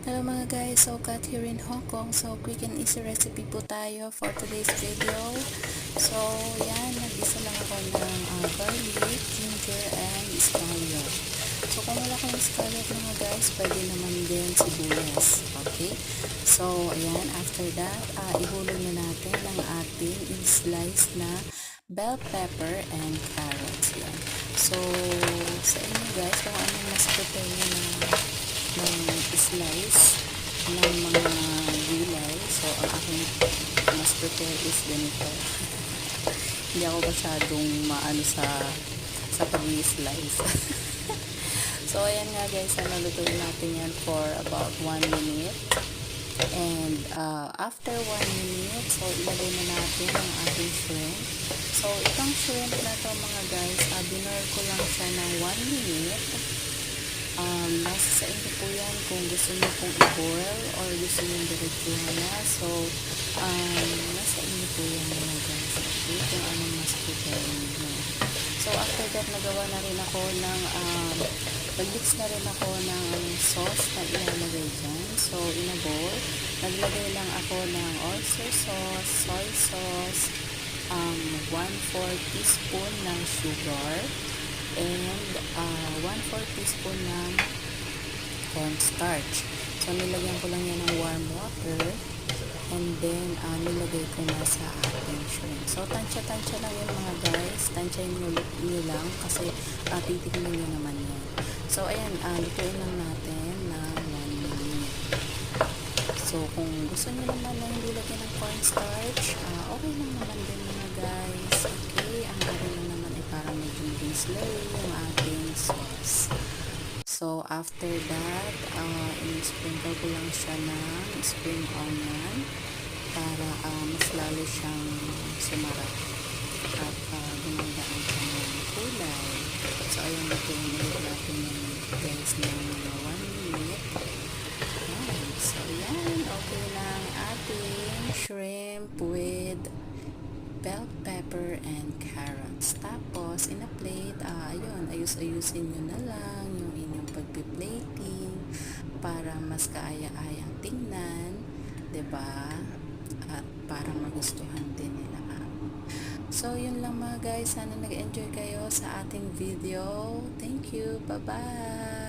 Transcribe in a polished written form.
Hello mga guys, so Kat here in Hong Kong. So quick and easy recipe po tayo for today's video. So yan, nag-isa lang ako ng garlic, ginger, and scallion. So kung wala kayong scallion mga guys, pwede naman din sibuyas. Okay? So ayan, after that, ihulog na natin ang ating in-slice na bell pepper and carrots. Yan. So sa inyo guys, kung anong mas prepare nyo ng slice ng mga gulay. So, ang aking mas prepare is ganito. Hindi ako masyadong maano sa pag-slice. So, ayan nga guys, nalutuin natin yan for about 1 minute. And after 1 minute, so ilagay na natin ang ating shrimp. So, itong shrimp na to mga guys, dinner ko lang siya ng 1 minute. Nasa sa inyo po yan kung gusto nyo pong i-boil or gusto nyo diretsuhan na. So, nasa inyo po yan mga guys. Okay, kung anong mas prepare nyo. So, after that, nagawa na rin ako ng, nag-mix na rin ako ng sauce na ilalagay dyan. So, in a bowl, naglagay lang ako ng oyster sauce, soy sauce, 1/4 teaspoon ng sugar, and 1/4 teaspoon ng cornstarch. So, nilagyan ko lang yan ng warm water and then nilagay ko na sa ating shrimp. So, tansya-tansya lang yan mga guys. Tansyahin nyo lang kasi titignan nyo naman yan. So, ayan, lutuin lang natin na 1 minute. So, kung gusto nyo naman na hindi lagyan ng cornstarch, okay lang naman din mga guys. Okay, ang akin lang naman ay parang medyo slurry yung ating sauce. So, after that, in-sprinkle ko lang siya ng spring onion para mas lalo siyang sumarap at gumanda ang kanyang kulay. So, ayun, lutuin ulit natin yung guys ng 1 minute. Ayan. So, yan. Okay lang ating shrimp with bell pepper and carrots. Tapos, in a plate, ayun, ayus-ayusin nyo na lang yung inyong pagpiplating para mas kaaya-ayang tingnan, 'di ba? At para magustuhan din nila. So, yun lang mga guys. Sana nag-enjoy kayo sa ating video. Thank you. Bye-bye!